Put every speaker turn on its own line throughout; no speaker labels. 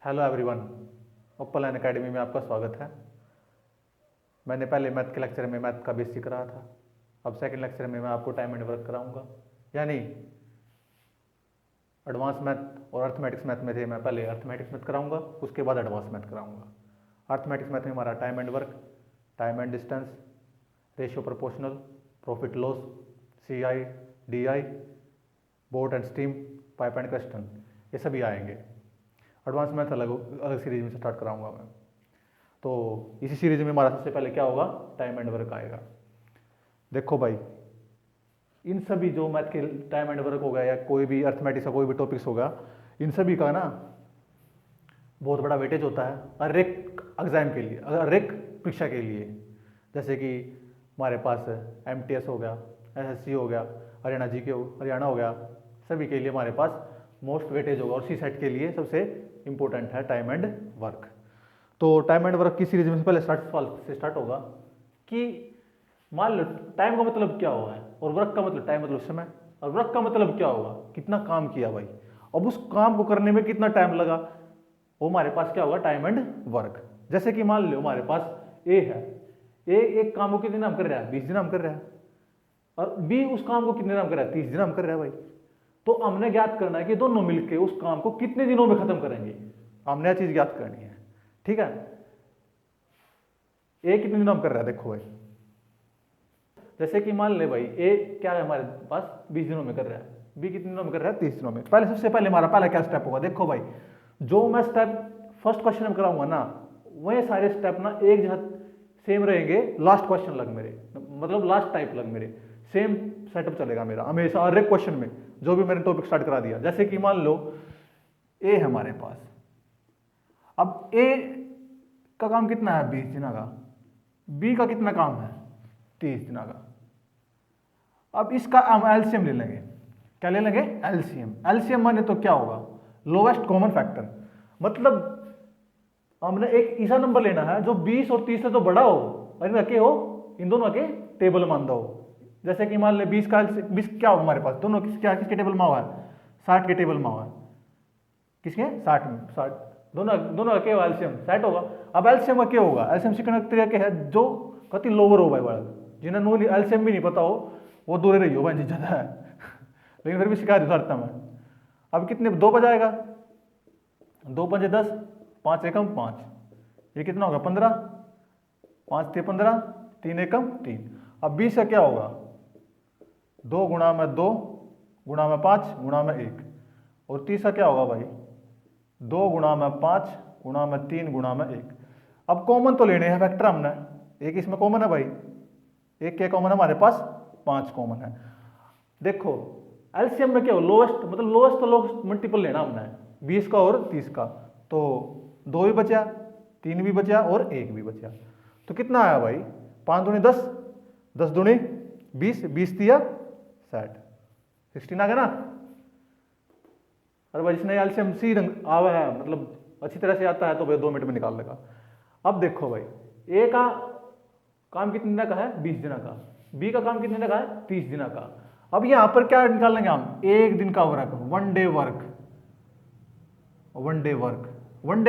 Hello everyone, ओप्पल N academy में आपका स्वागत है। मैंने पहले मैथ के लेक्चर में मैथ का बेसिक कराया था। अब सेकंड लेक्चर में मैं आपको टाइम एंड वर्क कराऊंगा, यानी एडवांस मैथ और अर्थमेटिक्स मैथ में थे, मैं पहले अर्थमेटिक्स मैथ कराऊंगा, उसके बाद एडवांस मैथ कराऊंगा। अर्थमेटिक्स मैथ में हमारा time and work, time and distance, ratio proportional, profit loss, CI, DI, boat and steam, pipe and question, ये सभी आएंगे। एडवांस मैथ अलग अलग सीरीज में स्टार्ट कराऊंगा मैं। तो इसी सीरीज में हमारा सबसे पहले क्या होगा, टाइम एंड वर्क आएगा। देखो भाई, इन सभी जो मैथ के टाइम एंड वर्क होगा या कोई भी अर्थमेटिक्स का कोई भी टॉपिक्स होगा, इन सभी का ना बहुत बड़ा वेटेज होता है हर एक एग्जाम के लिए, हर एक परीक्षा के लिए। जैसे कि हमारे पास MTS हो गया, SSC हो गया, हरियाणा हो गया, सभी के लिए हमारे पास मोस्ट वेटेज होगा। और CSET के लिए सबसे इंपॉर्टेंट है टाइम एंड वर्क। तो टाइम एंड वर्क की सीरीज में पहले सवाल से स्टार्ट होगा कि मान लो टाइम का मतलब क्या हुआ है और वर्क का मतलब, टाइम मतलब समय और वर्क का मतलब क्या होगा, कितना काम किया भाई, अब उस काम को करने में कितना टाइम लगा, वो हमारे पास क्या होगा, टाइम एंड वर्क। जैसे कि मान लो हमारे पास A है, A एक काम को कितने दिन कर रहा है, 20 दिन हम कर रहा है, और B उस काम को कितने दिन कर रहा है, 30 दिन हम कर रहा है भाई। तो हमने ज्ञात करना है कि दोनों मिलकर उस काम को कितने दिनों में खत्म करेंगे, हमने यह चीज ज्ञात करनी है। ठीक है, A कितने दिनों में कर रहा है, देखो भाई, जैसे कि मान ले भाई A क्या है हमारे पास 20 दिनों में कर रहा है, B कितने दिनों में कर रहा है, 30 दिनों में। पहले सबसे पहले हमारा पहला क्या स्टेप होगा, देखो भाई, जो मैं स्टेप फर्स्ट क्वेश्चन में कराऊंगा ना, वह सारे स्टेप ना एक जगह सेम रहेंगे, लास्ट क्वेश्चन लग मेरे, मतलब लास्ट टाइप लग मेरे, सेम सेटअप चलेगा मेरा हमेशा हर एक क्वेश्चन में जो भी मैंने टॉपिक स्टार्ट करा दिया। जैसे कि मान लो A है हमारे पास, अब A का काम कितना है, 20 दिनों का, B का कितना काम है, 30 दिनों का। अब इसका हम एलसीएम ले लेंगे, क्या ले लेंगे, एलसीएम माने तो क्या होगा, लोवेस्ट कॉमन फैक्टर। मतलब हमने एक ऐसा नंबर लेना है जो 20 और 30 से तो बड़ा हो और इन हो, इन दोनों के टेबल मान दो। जैसे कि मान ले 20 का 20 क्या होगा हमारे पास, दोनों किसके टेबल में हुआ है, 60 के टेबल में हुआ है, किसके 60 दोनों के एलसीएम सेट होगा। अब एलसीएम का क्या होगा, एलसीएम सीखने का तरीका है जो कति लोअर हो भाई, बड़ा जिन्हें एलसीएम भी नहीं पता हो वो दूर रही हो भाई ज्यादा है लेकिन फिर भी शिकायत उतारता मैं। अब कितने, 2 बजाएगा, 2 पंजे 10, 5 एकम 5, ये कितना होगा 15, 5 थे 15, 3 एकम 3। अब 20 का क्या होगा, 2 गुणा में 2 गुणा में 5 गुणा में 1। और 30 का क्या होगा भाई, 2 गुणा में 5 गुणा में 3 गुणा में 1। अब कॉमन तो लेने हैं फैक्टर हमने, एक इसमें कॉमन है भाई, एक क्या कॉमन है हमारे पास, 5 कॉमन है। देखो एलसीएम में क्या हो, लोएस्ट मतलब लोएस्ट तो लोएस्ट मल्टीपल लेना हमने 20 का और 30 का, तो 2 भी बचा, 3 भी बचा और 1 भी बचा। तो कितना आया भाई, 5 दूनी 10, 10 दूनी 20, 20 दिया 60, 16 आ गया ना। अरे भाई जिसने एलसीएम सी रंग आवा है, मतलब अच्छी तरह से आता है, तो भाई 2 मिनट में निकाल लेगा। अब देखो भाई, ए का काम कितने दिन का है, 20 दिन का, बी का काम कितने दिन का है, 30 दिन का। अब यहां पर क्या निकालेंगे हम, एक दिन का वर्क, वन डे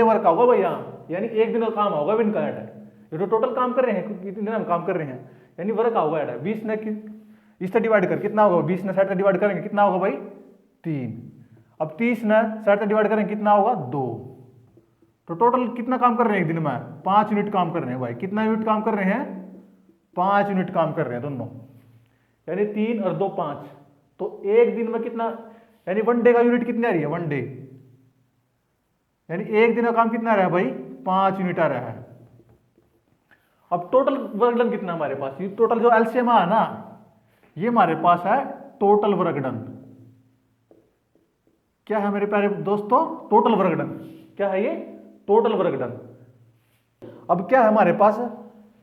वर्क होगा भाई यहाँ, यानी एक दिन का काम होगा भी इनका है। ये तो टोटल काम कर रहे हैं, कितने दिन हम काम कर रहे हैं, यानी वर्क होगा ऐड 20 ने इससे डिवाइड कर कितना होगा, 20 ने 60 से डिवाइड करेंगे कितना होगा भाई 3। अब 30 ने 60 से डिवाइड करेंगे कितना होगा 2। तो टोटल कितना काम कर रहे हैं एक दिन में, 5 यूनिट काम कर रहे हैं भाई। कितना यूनिट काम कर रहे हैं, 5 यूनिट काम कर रहे हैं दोनों, यानी 3 और 2 5। तो एक दिन में कितना, यानी वन डे का यूनिट कितनी आ रही है, वन डे यानी एक दिन का काम कितना आ रहा है भाई, 5 यूनिट आ रहा है। अब टोटल वर्क डन कितना हमारे पास, ये टोटल जो एलसीएम है ना, ये हमारे पास है टोटल वर्क डन। क्या है मेरे प्यारे दोस्तों, टोटल वर्क डन, क्या है ये, टोटल वर्क डन। अब क्या है हमारे पास,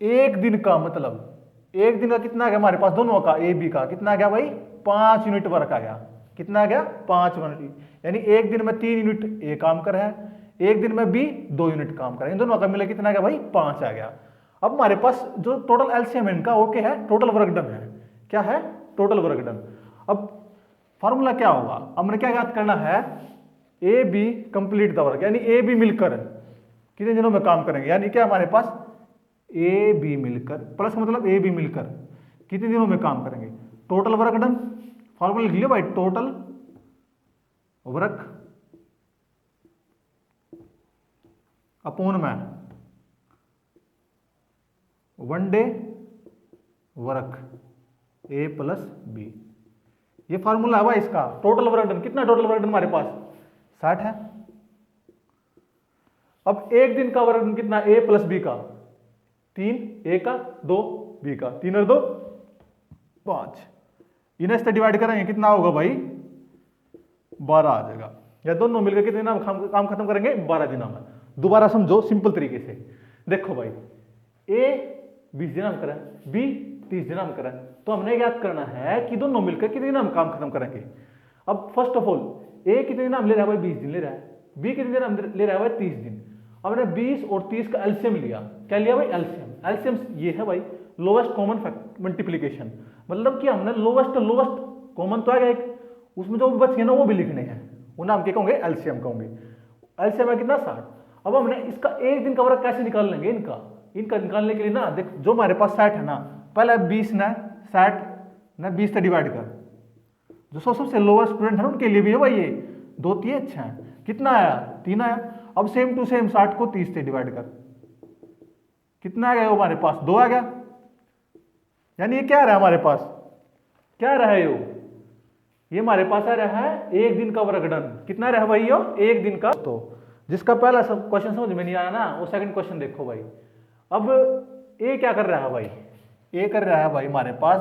एक दिन का मतलब, एक दिन का कितना आ गया हमारे पास, दोनों का ए बी का कितना आ गया भाई, 5 यूनिट वर्क आ गया। कितना आ गया, 5 यूनिट, यानी एक दिन में 3 यूनिट ए काम कर रहा है, एक दिन में बी 2 यूनिट काम कर रहा है, इन दोनों का मिला कितना आ गया भाई, 5 आ गया। अब हमारे पास जो टोटल एलसीएम इनका ओके है, टोटल वर्क डन है, क्या है, टोटल वर्क डन। अब फॉर्मूला क्या होगा, हमने क्या याद करना है, A B complete the work, यानी ए बी मिलकर कितने दिनों में काम करेंगे, यानी क्या हमारे पास ए बी मिलकर, प्लस मतलब ए बी मिलकर कितने दिनों में काम करेंगे। टोटल वर्क डन, फॉर्मूला लिख लियो भाई, टोटल वर्क अपॉन में one day work A plus B, ये फॉर्मूला है भाई इसका। टोटल वर्क डन, कितना टोटल वर्क डन हमारे पास 60 है। अब एक दिन का वर्क डन कितना, ए प्लस बी का 3, ए का 2, बी का 3 और 2 5, इन्हें से डिवाइड करेंगे कितना होगा भाई 12 आ जाएगा, या दोनों मिलकर कितने दिन में काम खत्म करेंगे 12 दिनों में। दोबारा समझो सिंपल तरीके से, देखो भाई ए 20 दिन में करें, बी 30 दिन में करें, तो हमने याद करना है कि दोनों मिलकर कितने दिन में काम खत्म करेंगे। अब फर्स्ट ऑफ ऑल ए कितने दिन में ले रहा है भाई 20 दिन ले रहा है, बी कितने दिन में ले रहा है भाई 30 दिन। हमने 20 और 30 का एलसीएम लिया, क्या लिया भाई एलसीएम। एलसीएम ये है भाई लोवेस्ट कॉमन मल्टीप्लीकेशन, मतलब कि हमने लोवेस्ट कॉमन तो आ गया एक, उसमें जो बच गए ना वो भी लिखने हैं, वो नाम क्या कहूंगे एलसीएम कहूंगे। एलसीएम है कितना 60। अब हमने इसका एक दिन का वर्क कैसे निकाल लेंगे, इनका निकालने के लिए ना देख, जो हमारे पास 60 है ना, पहले 20 ना 60 ना 20 से डिवाइड कर, जो सबसे लोअर स्टूडेंट है उनके लिए भी है भाई ये 2 3 अच्छा है, कितना आया 3 आया। अब सेम टू सेम 60 को 30 से डिवाइड कर, कितना आ गया हमारे पास 2 आ गया, यानी ये क्या रहा हमारे पास, क्या रहा है ये हमारे पास आ रहा है एक दिन का वर्क डन, कितना रहा भाई यो एक दिन का। तो जिसका पहला सब क्वेश्चन समझ में नहीं आया ना, वो सेकंड क्वेश्चन देखो भाई। अब ए क्या कर रहा है भाई, ए कर रहा है भाई हमारे पास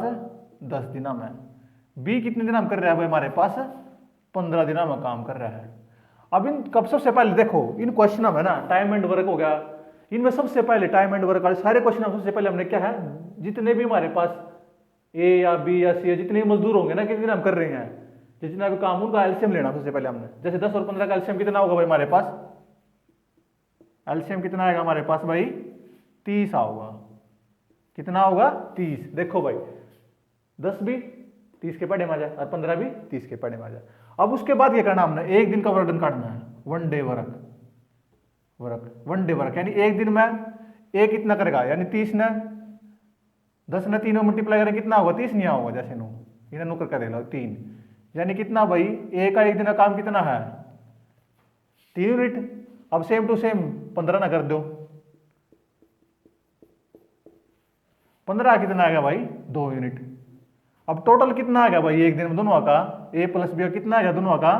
10 दिनों में, बी कितने दिन में कर रहा है भाई हमारे पास 15 दिनों में काम कर रहा है। अब इन कब सबसे पहले देखो इन क्वेश्चन में ना टाइम एंड वर्क हो गया, इनमें सबसे पहले टाइम एंड वर्क वाले सारे क्वेश्चन सबसे पहले हमने क्या है, जितने भी हमारे पास ए या बी या सी या जितने मजदूर होंगे ना कितने दिन हम कर रहे हैं, जितना भी काम उनका एलसीएम लेना सबसे पहले हमने। जैसे 10 और 15 का एलसीएम कितना होगा भाई हमारे पास, एलसीएम कितना आएगा हमारे पास भाई 30 होगा, कितना होगा 30। देखो भाई 10 भी 30 के पढ़े में आ जाए और 15 भी 30 के पढ़े में आ जाए। अब उसके बाद ये करना हमने एक दिन का वर्क डन काटना है, वन डे वर्क, यानी एक दिन में ए कितना करेगा, यानी 30 ने 10 ने 3 में मल्टीप्लाई करें कितना होगा 30 नहीं होगा, जैसे नो इन्हें नुकर कर देगा 3, यानी कितना भाई ए का एक दिन का काम कितना है 3 यूनिट। अब सेम टू सेम 15 ना कर दो, 15 कितना आ गया भाई 2 यूनिट। अब टोटल कितना आ गया भाई एक दिन में दोनों का, ए प्लस बी का कितना आ गया दोनों का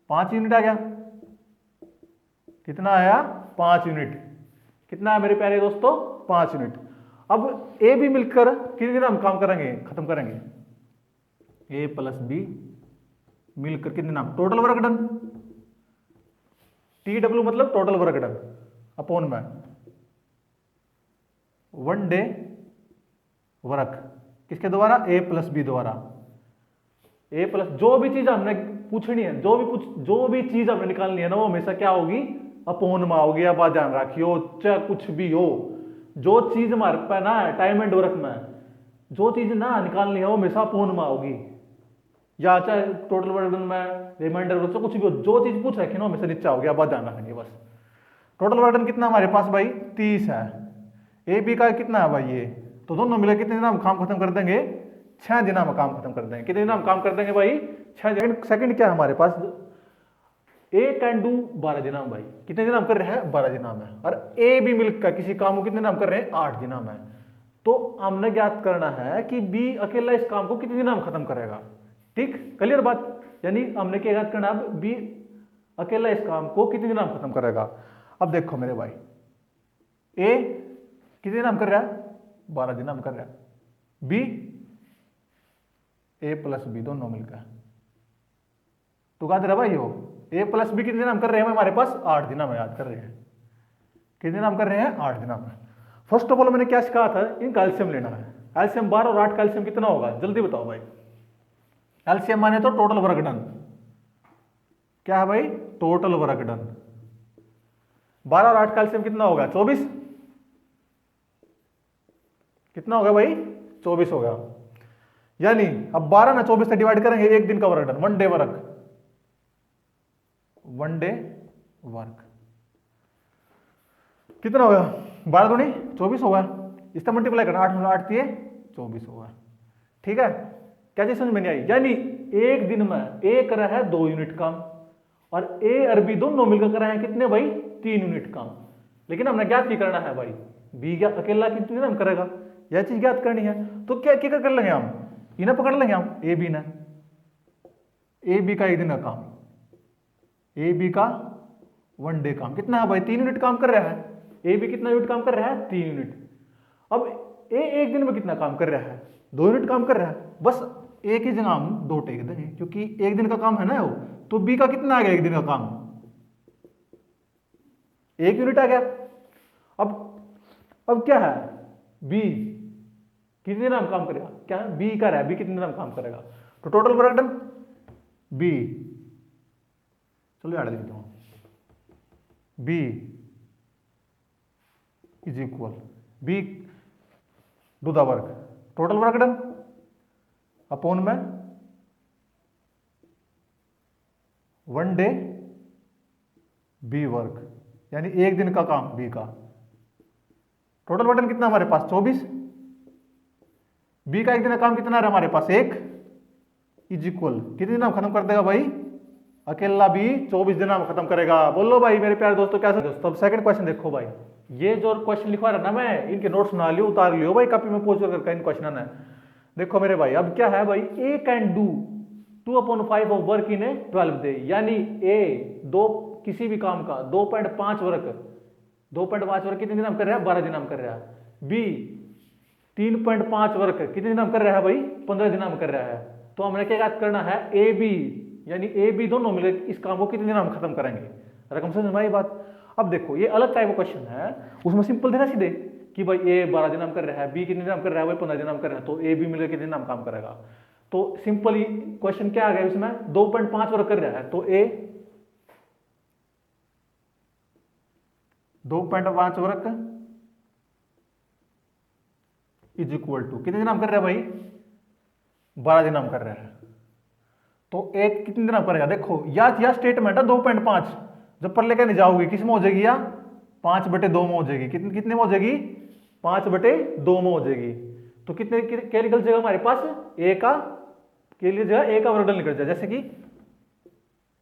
5 यूनिट आ गया, कितना आया 5 यूनिट, कितना है मेरे प्यारे दोस्तों 5 यूनिट। अब ए बी मिलकर कितने दिन हम काम करेंगे खत्म करेंगे, ए प्लस बी मिलकर कितने नाम टोटल वर्क डन, TW मतलब टोटल वर्क डन अपॉन में वन डे वर्क, किसके द्वारा ए प्लस बी द्वारा। ए प्लस जो भी चीज हमने पूछनी है, जो भी चीज हमने निकालनी है ना वो हमेशा क्या होगी अपॉन में होगी। अब बात ध्यान रखियो चाहे कुछ भी हो, जो चीज हमारे पास ना टाइम एंड वर्क में जो चीज ना निकालनी है वो हमेशा अपॉन में होगी, या चाहे टोटल वर्क डन में रिमाइंडर वर्क कुछ भी हो, जो चीज पूछ रखी ना हमेशा नीचे होगी। अब बात ध्यान रखेंगे बस। टोटल वर्क डन कितना हमारे पास भाई 30 है, ए बी का कितना है भाई ये, तो दोनों मिले कितने दिन हम काम खत्म कर देंगे 6 दिन में काम खत्म कर देंगे। कितने दिन हम काम कर देंगे भाई 6 दिन। सेकंड क्या है हमारे पास, ए कैन डू 12 दिन में भाई, कितने दिन हम कर रहे हैं 12 दिन में, और ए बी मिलकर किसी काम को कितने दिन हम कर रहे हैं 8 दिन में। तो हमने ज्ञात करना है कि बी अकेला इस काम को कितने दिन में खत्म करेगा। ठीक क्लियर बात, यानी हमने क्या ज्ञात करना है बी अकेला इस काम को कितने दिन में खत्म करेगा। अब देखो मेरे भाई ए कितने दिन हम कर रहा है 12 दिन हम कर रहा है, बी ए प्लस बी दोनों मिलकर तो क्या दे रहा भाई हो ए प्लस बी कितने दिन हम कर रहे हैं हमारे पास 8 दिन में याद कर रहे हैं, कितने दिन हम कर रहे हैं 8 दिन में। फर्स्ट ऑफ ऑल मैंने क्या सिखाया था, इनका एलसीएम लेना है। एलसीएम 12 और 8 का एलसीएम कितना होगा जल्दी बताओ भाई। एलसीएम माने तो टोटल वर्क डन, क्या है भाई टोटल वर्क डन। 12 और 8 का एलसीएम कितना होगा 24, कितना होगा भाई 24 होगा। यानी अब 12 ना 24 से डिवाइड करेंगे एक दिन का work done, one day work, one day work. कितना होगा? 12 दूनी 24 होगा। इसका मल्टीप्लाई करना, 8 8 दिए 24 होगा। ठीक है, क्या चीज समझ में नहीं आई? यानी एक दिन में ए कर रहा है 2 यूनिट काम और ए और बी दोनों मिलकर कर रहे हैं कितने भाई? 3 यूनिट काम। लेकिन हमने ज्ञात की करना है भाई, बी क्या अकेला कितने दिन करेगा, यह चीज ज्ञात करनी है। तो क्या क्या कर लेंगे हम? इन्हें पकड़ लेंगे हम, ए बी ने। ए बी का एक दिन का काम, ए बी का वन डे काम कितना है भाई? 3 यूनिट काम कर रहा है। ए बी कितना यूनिट काम कर रहा है? 3 यूनिट। अब ए एक दिन में कितना काम कर रहा है? 2 यूनिट काम कर रहा है। बस एक ही जगह हम 2 टेक देंगे क्योंकि एक दिन का काम है ना वो। तो बी का कितना आ गया एक दिन का काम? 1 यूनिट आ गया। अब क्या है? बी कितने दिन हम काम करेगा? क्या बी का रहा है, बी कितने दिन हम काम करेगा? तो टोटल वर्क डन बी, चलो याद लिखता हूं, B is equal B do the work, total work done upon में वन डे बी वर्क, यानी एक दिन का काम बी का। टोटल वर्क डन कितना हमारे पास? 24। बी का एक दिन का काम कितना है हमारे पास? 1 इज इक्वल कितने दिन हम खत्म कर देगा भाई? अकेला बी 24 दिन हम खत्म करेगा। बोलो भाई मेरे प्यारे दोस्तों, क्या दोस्तों? अब सेकंड क्वेश्चन देखो भाई, ये जो क्वेश्चन लिखवा रहा ना मैं, इनके नोट्स बना लियो, उतार लियो भाई कॉपी में पोस्ट करके इन क्वेश्चन है। देखो मेरे भाई, अब क्या है भाई? A can do 2/5 of work in a 12 day, यानी ए दो किसी भी काम का 2.5 वर्क, 2.5 वर्क कितने दिन हम कर रहे हैं? 12 दिन हम कर रहा है। बी 3.5 वर्क कितने दिन हम कर रहा है भाई? 15 दिन हम कर रहा है। तो हमने क्या याद करना है? ए बी, यानी ए बी दोनों मिले इस काम को कितने दिन हम खत्म करेंगे। रकम समझ में आई बात? अब देखो ये अलग टाइप का क्वेश्चन है, उसमें सिंपल देना सीधे कि भाई ए 12 दिन हम कर रहा है, बी कितने दिन हम कर रहा है भाई? 15 दिन हम कर रहे हैं। तो ए बी मिलकर कितने दिन हम काम करेगा? तो सिंपल क्वेश्चन क्या आ गया इसमें? 2.5 वर्क कर रहा है, तो ए 2.5 वर्क इज इक्वल टू कितने दिन हम कर रहे हैं भाई? 12 दिन हम कर रहे हैं। तो एक कितने दिन हम करेगा? देखो या स्टेटमेंट है 2.5, जब पर लेकर नहीं जाओगे किस में हो जाएगी? या 5/2 में हो जाएगी। कितने में हो जाएगी? 5/2 में हो जाएगी। तो कितने क्या निकल जाएगा हमारे पास? ए का के लिए जगह ए का वर्गमूल निकल जाए, जैसे कि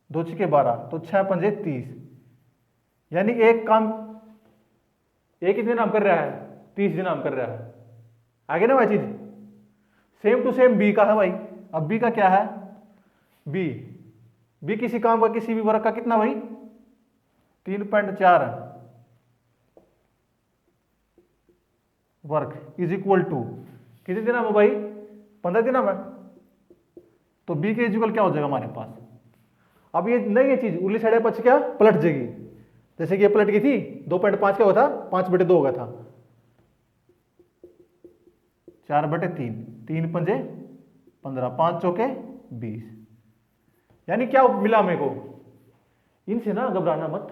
2 × 12 तो 6 × 5 = 30, यानी एक काम एक कितने दिन हम कर रहा है? 30 दिन हम कर रहा है। आगे ना भाई चीज सेम टू सेम बी का है भाई। अब बी का क्या है? बी किसी काम का किसी भी वर्ग का कितना भाई? 3.4 वर्क इज इक्वल टू कितने दिन है भाई? 15 दिन है। तो बी के इक्वल क्या हो जाएगा हमारे पास? अब ये नहीं, ये चीज उर्ली साइड पच क्या पलट जाएगी, जैसे कि ये पलट गई थी 2.5 क्या हुआ था? 5/2 हो गया था, 4/3, 3 × 5 = 15, 5 × 4 = 20। यानी क्या मिला मेरे को? इनसे ना घबराना मत,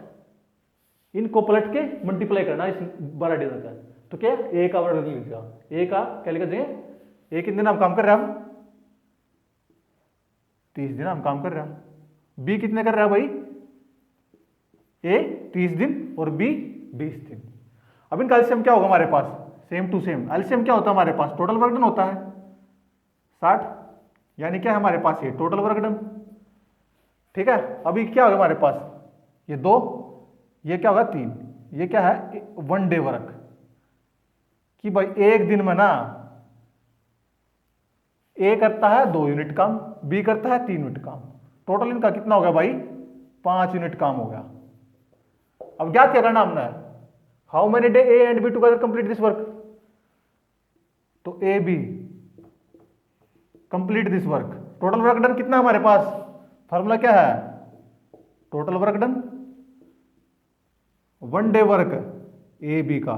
इनको पलट के मल्टीप्लाई करना इस 12 दिन का। तो क्या ए का वर्ग लिख दिया, ए का क्या लिखा जाए? ए कितने दिन हम काम कर रहे हैं? हम 30 दिन हम काम कर रहे हैं। बी कितने कर रहा है भाई? ए 30 दिन और बी 20 दिन। अब इनका एलसीएम क्या होगा हमारे पास? सेम टू सेम एलसीएम क्या होता है हमारे पास? टोटल वर्क डन होता है 60, यानी क्या है हमारे पास? ये टोटल वर्क डन। ठीक है, अभी क्या होगा हमारे पास? ये 2, ये क्या होगा? 3, ये क्या है? वन डे वर्क, कि भाई एक दिन में ना ए करता है 2 यूनिट काम, बी करता है 3 यूनिट काम। टोटल इनका कितना हो गया भाई? 5 यूनिट काम हो गया। अब क्या करना हमने? How many day A and B together complete this work? तो A B complete this work. Total work done कितना हमारे पास? फॉर्मूला क्या है? Total work done one day work A B का।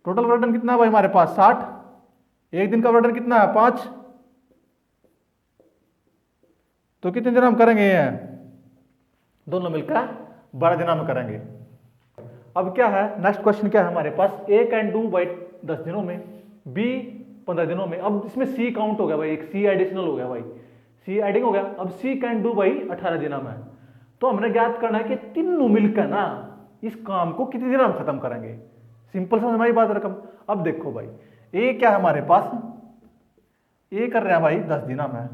टोटल वर्क डन कितना है भाई हमारे पास? 60। एक दिन का वर्क डन कितना है? 5। तो कितने दिन हम करेंगे? ये दोनों मिलकर 12 दिन हम करेंगे। अब क्या है नेक्स्ट क्वेश्चन? क्या है हमारे पास? ए कैन डू बाई 10 दिनों में, बी 15 दिनों में। अब इसमें सी काउंट हो गया भाई, एक सी एडिशनल हो गया भाई, सी एडिंग हो गया। अब सी कैन डू बाई 18 दिनों में। तो तो हमने ज्ञात करना है कि तीनों मिलकर ना इस काम को कितने दिन में खत्म करेंगे। सिंपल समझ में आई बात रकम। अब देखो भाई, ए क्या है हमारे पास, ए कर रहा है भाई 10 दिन में,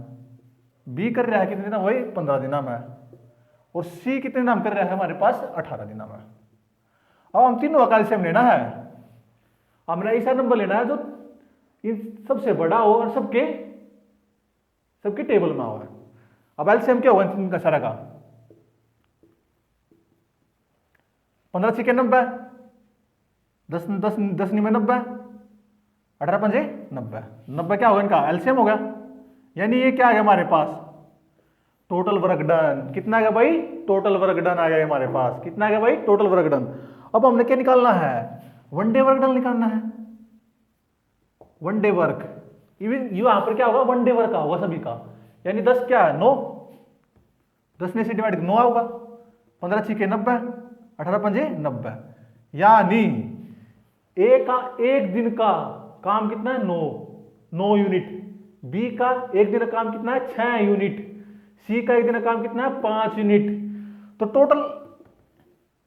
बी कर रहा है कितने दिन भाई 15 दिन में, और सी कितने दिन कर रहा है हमारे पास 18 दिन में। अब हम तीनों का एलसीएम लेना है, हमने ऐसा नंबर लेना है जो इन सबसे बड़ा हो और सबके टेबल में हो। अब एलसीएम क्या होगा इनका सारा का, 15 छक्के 90, 10 10 10 में 90, 18 पंजे 90, 90 क्या होगा इनका एलसीएम होगा। यानी ये क्या आ गया हमारे पास, टोटल वर्क डन। कितना आ गया भाई, टोटल वर्क डन आ गया हमारे पास। कितना आ गया भाई, टोटल वर्क डन। अब हमने क्या निकालना है, वन डे वर्क डन निकालना है। वन डे वर्क, इवन यहां पर क्या होगा, वन डे वर्क होगा सभी का। यानी 10 क्या है 9, 10 में से डिवाइड 9 होगा, 15 छक्के 90, 18 पंजे 90। यानी ए का एक दिन का काम कितना है 9 यूनिट, बी का एक दिन का काम कितना है 6 यूनिट, सी का एक दिन का काम कितना है 5 यूनिट। तो टोटल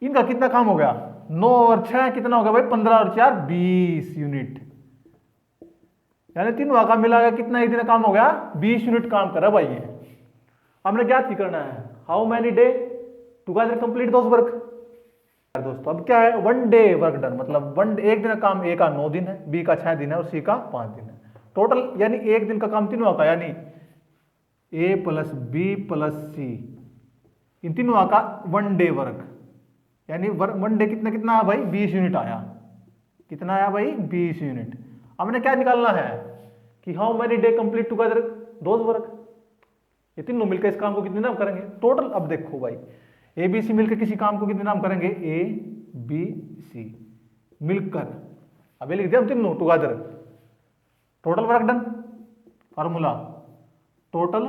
इनका कितना काम हो गया, 9 और 6 कितना हो गया भाई 15 और 4 20 यूनिट। यानी तीनों का मिला के कितना एक दिन का काम हो गया 20 यूनिट काम करा भाई। ये हमने क्या करना है, how many day together complete those work. दोस्तों अब क्या है, वन डे वर्क डन, मतलब एक दिन का काम ए का 9 दिन है, बी का 6 दिन है और सी का 5 दिन है टोटल। यानी एक दिन का काम तीनों का, यानी ए प्लस बी प्लस सी, इन तीनों का वन डे वर्क। यानी वन डे कितना कितना भाई 20 यूनिट आया। कितना आया भाई 20 यूनिट। हमने क्या निकालना है कि how many day complete together those work. ये तीनों मिलकर इस काम को कितने नाम करेंगे टोटल। अब देखो भाई, ए बी सी मिलकर किसी काम को कितने नाम करेंगे, ए बी सी मिलकर। अब ये लिख दिया हम तीनों together, total work done, formula total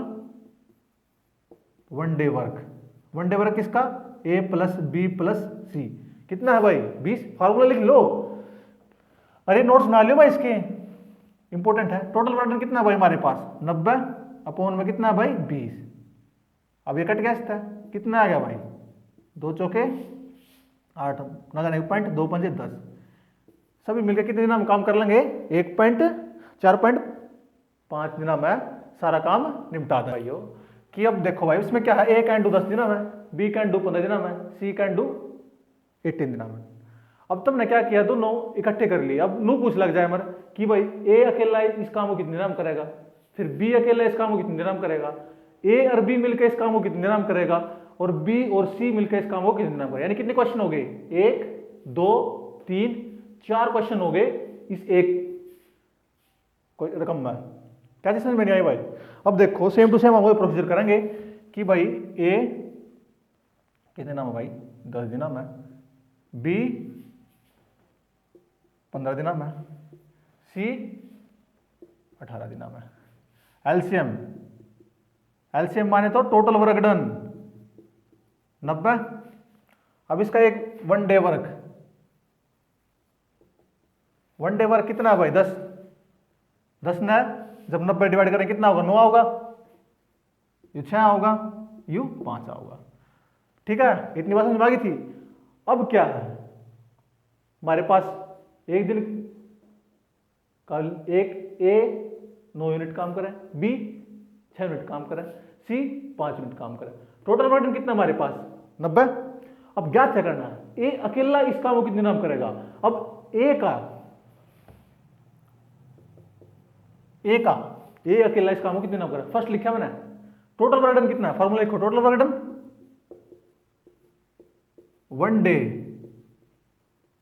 one day work. One day work किसका, ए प्लस बी प्लस सी। कितना है भाई 20। फार्मूला लिख लो, अरे नोट्स बना लो भाई इसके, इंपॉर्टेंट है। टोटल वर्क डन कितना है भाई हमारे पास 90 अपॉन में कितना है भाई 20। अब ये कट गया इसका, कितना आ गया भाई 2 चौके 8, 1 पॉइंट 10। सभी मिलकर कितने दिन हम काम कर लेंगे, 4.5 दिन में सारा काम निपटा दें भाइयों। कि अब देखो भाई उसमें क्या है, ए कैन डू 10 दिन में, बी कैन डू 15 दिन में, सी कैन डू 18 दिन में। अब तुमने क्या किया, दोनों इकट्ठे कर लिए। अब नू पूछ लग जाए मर कि भाई ए अकेला इस काम को कितने दिन में करेगा, फिर बी अकेला इस काम को कितने दिन में करेगा, ए और बी मिलकर इस काम को कितने दिन में करेगा, और बी और सी मिलकर इस काम को कितने दिन में करेगा। यानी कितने क्वेश्चन हो गए, 1 2 3 4 क्वेश्चन हो गए इस एक कोई रकम में। क्या समझ में नहीं आई भाई। अब देखो सेम टू सेम हम वही प्रोसीजर करेंगे कि भाई ए कितने नाम है भाई 10 दिन में, बी 15 दिन में, सी 18 दिन में। एलसीएम, एलसीएम माने तो टोटल वर्क डन 90। अब इसका एक one day work, one day work कितना है भाई 10। 10 ना जब 90 डिवाइड करें कितना होगा 9 होगा, यू 6 होगा, यू 5 होगा। ठीक है, इतनी बात समझ में आ गई थी। अब क्या है हमारे पास, एक दिन कल एक ए 9 यूनिट काम करे, बी 6 यूनिट काम करे, सी 5 यूनिट काम करे। टोटल वर्क डन कितना हमारे पास 90। अब ज्ञात क्या करना है, ए अकेला इस काम को कितने नाम करेगा। अब ए अकेला इस काम को कितने नाम करेगा। फर्स्ट लिखा मैंने टोटल वर्क डन कितना है, फॉर्मूला लिखो total work done one day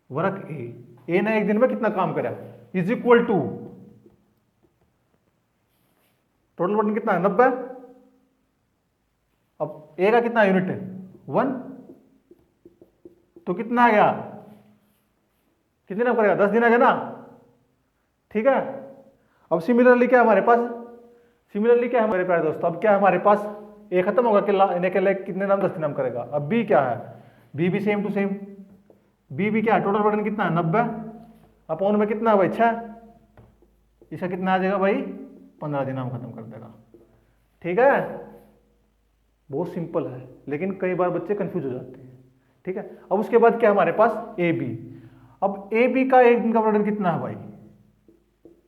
work A ने एक दिन में कितना काम करा is equal to total work done कितना है 90। अब ए का कितना यूनिट है 1, तो कितना आ गया, कितने दिन करेगा 10 दिन आ गया ना। ठीक है, अब सिमिलरली क्या है हमारे पास, सिमिलरली क्या है हमारे प्यारे दोस्तों, अब क्या है हमारे पास, ए खत्म होगा अकेले कितने नाम 10 दिन नाम करेगा। अब बी क्या है, बी भी सेम टू सेम, बी भी क्या है टोटल वर्क डन कितना है 90 अपॉन में कितना है भाई 6, इसका कितना आ जाएगा भाई 15 दिन हम खत्म कर देगा। ठीक है, बहुत सिंपल है, लेकिन कई बार बच्चे कंफ्यूज हो जाते हैं। ठीक है, अब उसके बाद क्या हमारे पास ए बी। अब ए बी का एक दिन का वर्क कितना है भाई,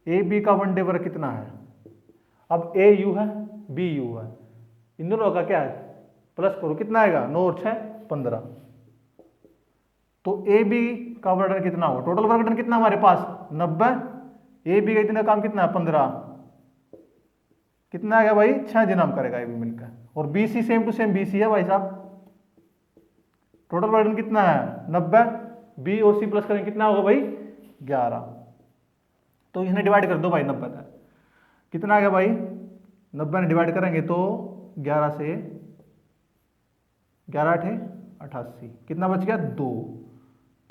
ए बी का वन डे वर्क कितना है। अब ए यू है, बी यू है, इन दोनों का क्या है प्लस करो, कितना आएगा 9 और 6 15। तो ए बी का वर्क डन कितना होगा, टोटल वर्क डन कितना हमारे पास 90, ए बी का इतना काम कितना है 15, कितना आ गया भाई 6 दिन हम करेगा ये भी मिलकर। और B C same to same B C है भाई साहब, टोटल वर्क डन कितना है 90, बी और सी प्लस करेंगे कितना होगा भाई 11। तो इसने डिवाइड कर दो भाई 90 तक, कितना आ गया भाई 90 ने डिवाइड करेंगे तो 11 से 11 8 88, कितना बच गया 2।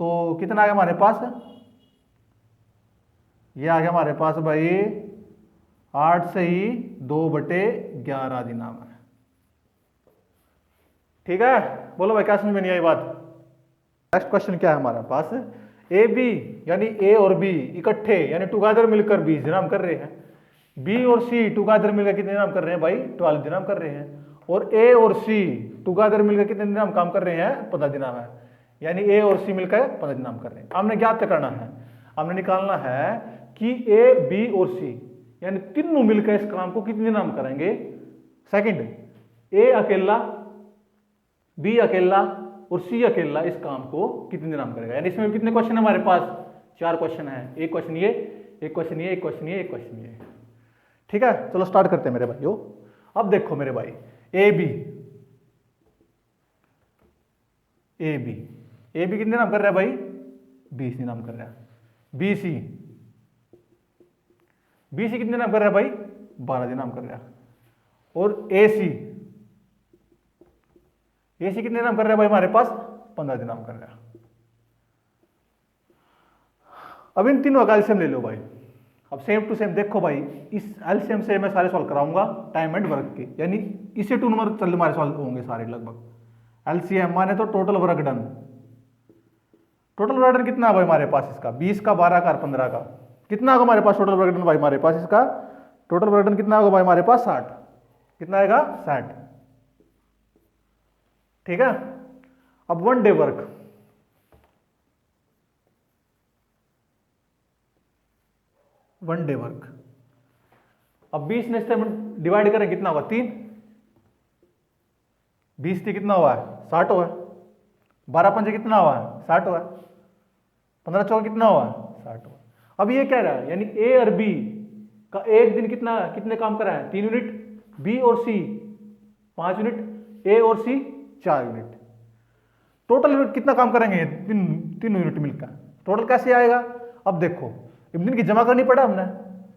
तो कितना आ गया हमारे पास, ये आ गया हमारे पास भाई 8 से ही 2/11 दिनाम है। ठीक है, बोलो भाई क्या समझ में नहीं आई बात। नेक्स्ट क्वेश्चन क्या है हमारे पास, ए बी यानी ए और बी इकट्ठे यानी टुगेदर मिलकर 20 दिनाम कर रहे हैं, बी और सी टुगेदर मिलकर कितने दिनाम कर रहे हैं भाई 12 दिनाम कर रहे हैं, और ए और सी टुगेदर मिलकर कितने दिनाम काम कर रहे हैं 15 दिनाम है, यानी ए और सी मिलकर 15 दिनाम कर रहे हैं। हमने ज्ञात करना है, हमने निकालना है कि ए बी और सी यानी तीनों मिलकर इस काम को कितने दिनाम करेंगे। सेकंड, ए अकेला, बी अकेला और सी अकेला इस काम को कितने दिनाम करेगा। यानी इसमें कितने क्वेश्चन है हमारे पास, 4 क्वेश्चन है, एक क्वेश्चन ये, एक क्वेश्चन ये, एक क्वेश्चन ये, एक क्वेश्चन ये। ठीक है, चलो स्टार्ट करते हैं मेरे भाइयों। अब देखो मेरे भाई, ए बी कितने नाम कर रहा है भाई 20 नाम कर रहा है, बी सी कितने नाम कर रहा है भाई 12 दिन नाम कर रहा है, और ए सी कितने नाम कर रहा है भाई हमारे पास 15 दिन नाम कर रहा है। अब इन तीनों का एलसीएम ले लो भाई। अब सेम टू सेम देखो भाई, इस एलसीएम से मैं सारे सॉल्व कराऊंगा टाइम एंड वर्क के, यानी इसे 2 नंबर चल हमारे सॉल्व होंगे सारे लगभग। एलसीएम माने तो total work done, total work done कितना है भाई हमारे पास इसका 20 का 12 का 15 का, कितना होगा हमारे पास टोटल वर्क डन भाई हमारे पास इसका टोटल वर्क डन कितना होगा भाई हमारे पास 60, कितना आएगा 60। ठीक है, अब वन डे वर्क, अब 20 ने इससे डिवाइड करें कितना होगा 3, 20 से कितना हुआ है 60 हुआ है, 12 पंजे कितना हुआ है 60 हुआ है, 15 चौका कितना हुआ है 60 हुआ। अब ये कह रहा है यानी ए और बी का एक दिन कितने काम करा है 3 यूनिट, बी और सी 5 यूनिट, ए और सी 4 यूनिट, टोटल यूनिट कितना काम करेंगे तीन यूनिट मिलकर, टोटल कैसे आएगा। अब देखो दिन की जमा करनी पड़ा हमने,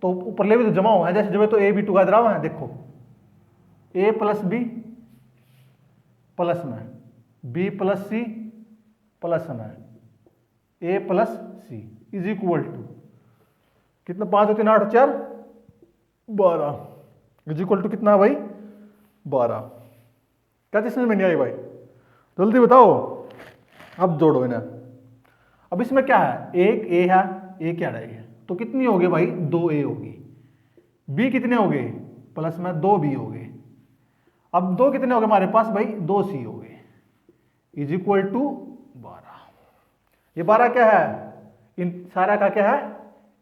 तो ऊपर ले भी तो जमा हुआ है, जैसे जब तो ए बी टुगेदर हुआ है, देखो ए प्लस बी प्लस में, बी प्लस सी प्लस में, A plus C is equal to कितना 5 3 8 4 12 इज इक्वल टू कितना भाई 12। क्या चीज समझ में नहीं आई भाई, जल्दी बताओ। अब जोड़ो इन्हें। अब इसमें क्या है, एक ए है, ए क्या है, तो कितनी हो गई भाई 2 ए होगी, बी कितने हो गए प्लस में 2 बी हो गए, अब 2 कितने हो गए हमारे पास भाई 2 सी हो गए इज इक्वल टू 12। ये 12 क्या है, इन सारा का क्या है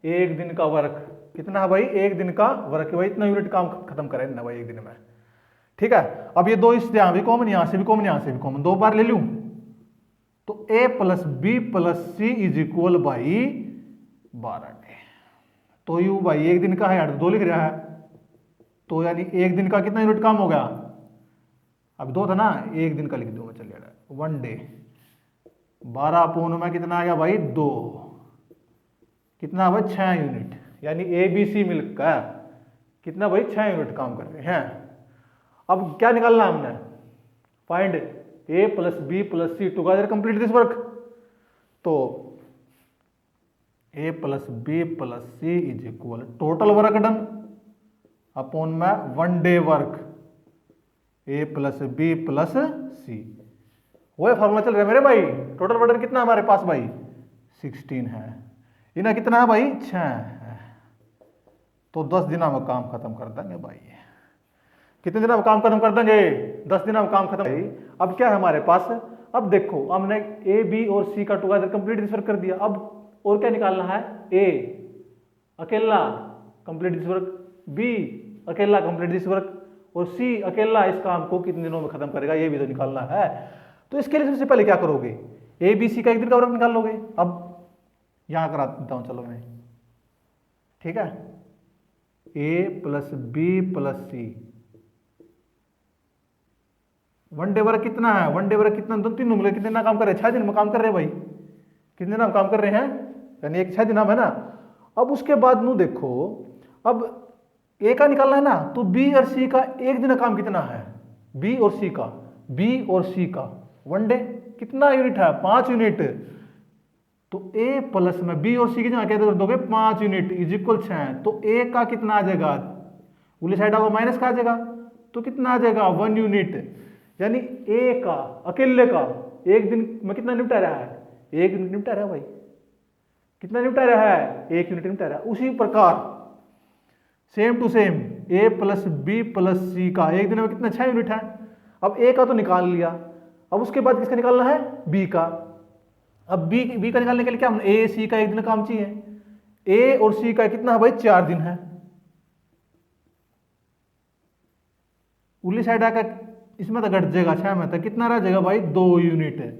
एक दिन का वर्क, कितना है भाई एक दिन का वर्क भाई, इतना यूनिट काम खत्म करें ना भाई एक दिन में। ठीक है, अब ये 2 इससे यहां भी कॉमन, यहां से भी कॉमन, यहां से भी कॉमन, 2 बार ले लूं तो A plus B plus C is equal by 12 day. तो यू भाई एक दिन का है यार 2 लिख रहा है, तो यानी एक दिन का कितना यूनिट काम हो गया, अब 2 था ना, एक दिन का लिख दूंगा चलिए 1 डे, 12 अपूर्ण में कितना आ गया भाई 2, कितना भाई 6 यूनिट, यानी ए बी सी मिलकर कितना भाई 6 यूनिट काम कर रहे हैं। अब क्या निकालना हमने, find A plus B plus C together complete this work, तो A plus B plus C is equal total work done upon में 1 day work, A plus B plus C, वही फॉर्मूला चल रहा है मेरे भाई। टोटल वर्क डन कितना हमारे पास भाई 16 है, इन्हें कितना है भाई 6 है, तो 10 दिनों में काम खत्म कर देंगे भाई। कितने दिन में काम खत्म कर देंगे? 10 दिन में काम खत्म। अब क्या है हमारे पास? अब देखो हमने ए बी और सी का टुगेदर कंप्लीट दिस वर्क कर दिया। अब और क्या निकालना है? ए अकेला कंप्लीट दिस वर्क, बी अकेला कंप्लीट दिस वर्क, और सी अकेला इस काम को कितने दिनों में खत्म करेगा, ये भी तो निकालना है। तो इसके लिए सबसे पहले क्या करोगे? ए बी सी का एक दिन का वर्क निकाल लोगे। अब यहां करा देता हूं, चलो मैं, ठीक है, ए प्लस बी प्लस सी। वन डे वर्क कितना है? वन डे वर्क कितना? 2-3 दिन, कितने दिन काम कर रहे हैं? 6 दिन में काम कर रहे हैं भाई। कितने दिन में काम कर रहे हैं? यानी एक 6 दिन है ना। अब उसके बाद नु देखो, अब ए का निकालना है ना, तो बी और सी का एक दिन का काम कितना है? बी और सी का वन डे कितना यूनिट है? 5 यूनिट। तो ए प्लस में बी और सी की जगह क्या कर दोगे? 5 यूनिट इज इक्वल 6। तो ए का कितना आ जाएगा? उल्ली साइड आओ, माइनस का आ जाएगा, तो कितना आ जाएगा? 1 यूनिट। यानी ए का अकेले का एक दिन में कितना निपटा रहा है? 1 यूनिट निपटा रहा है भाई। कितना निपटा रहा है? 1 यूनिट निपटा रहा है। उसी प्रकार same to same A plus B plus C का एक दिन में कितना? 6 यूनिट है। अब ए का तो निकाल लिया, अब उसके बाद किसका निकालना है? बी का। अब बी का निकालने के लिए क्या? ए सी का एक दिन काम चाहिए। ए और सी का कितना है भाई? 4 दिन है। उल्ली साइड आकर इसमें तो घट जाएगा, 6 में तो कितना रह जाएगा भाई? 2 यूनिट है।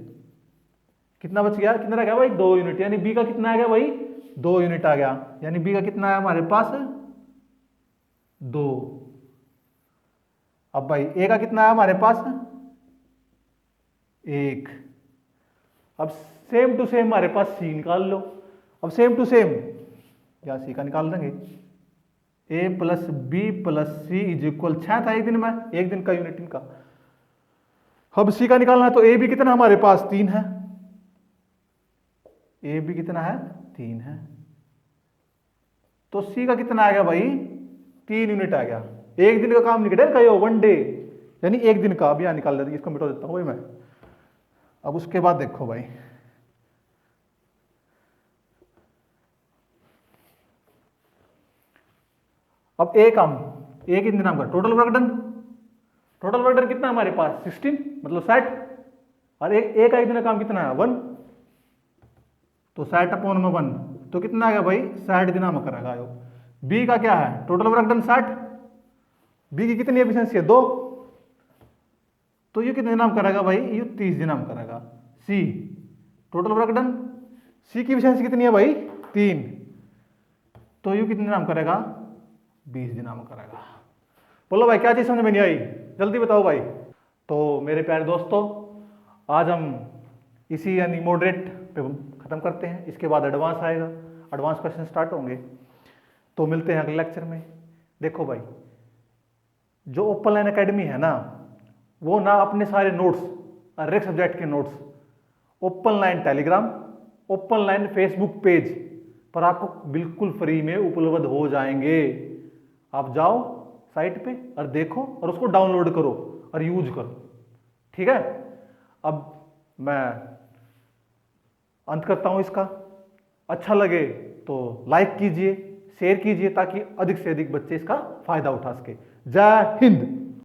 कितना बच गया? कितना रह गया भाई? 2 यूनिट। यानी बी का कितना आ गया भाई? 2 यूनिट आ गया। यानी बी का कितना है हमारे पास? 2। अब भाई ए का कितना है हमारे पास? 1। अब सेम टू सेम हमारे पास सी निकाल लो। अब सेम टू सेम या सी का निकाल देंगे। A plus B plus C is equal 6 था एक दिन में, एक दिन का यूनिट इनका। अब सी का निकालना है, तो ए बी कितना हमारे पास? 3 है। ए बी कितना है? 3 है। तो सी का कितना आ गया भाई? 3 यूनिट आ गया। एक दिन का काम निकले कहो, वन डे, यानी एक दिन का। अब यहां निकाल देते, इसको मिटा देता हूं भाई मैं। अब उसके बाद देखो भाई, अब ए काम, एक ही दिन का total work done. Total work done कितना हमारे पास? 16, मतलब 60। और एक का एक दिन का काम कितना है? 1। तो 60/1, तो कितना आ गया भाई? 60 दिन में करेगा। बी का क्या है? Total work done 60। बी की कितनी एफिशिएंसी है? 2। तो ये कितने दिन करेगा भाई? ये 30 दिन में करेगा। सी टोटल वर्क डन, सी की एफिशिएंसी कितनी है भाई? 3। तो ये कितने दिन करेगा? 20 दिन में करेगा। बोलो भाई क्या चीज समझ में नहीं आई? जल्दी बताओ भाई। तो मेरे प्यारे दोस्तों, आज हम इसी यानी मॉडरेट पे खत्म करते हैं। इसके बाद एडवांस आएगा, एडवांस क्वेश्चन स्टार्ट होंगे। तो मिलते हैं अगले लेक्चर में। देखो भाई, जो ओपन लाइन एकेडमी है ना, वो ना अपने सारे नोट्स, हर एक सब्जेक्ट के notes open line Telegram, open line Facebook page पर आपको बिल्कुल फ्री में उपलब्ध हो जाएंगे। आप जाओ साइट पे और देखो और उसको डाउनलोड करो और यूज करो, ठीक है। अब मैं अंत करता हूं इसका। अच्छा लगे तो लाइक कीजिए, शेयर कीजिए, ताकि अधिक से अधिक बच्चे इसका फायदा उठा सके। जय हिंद।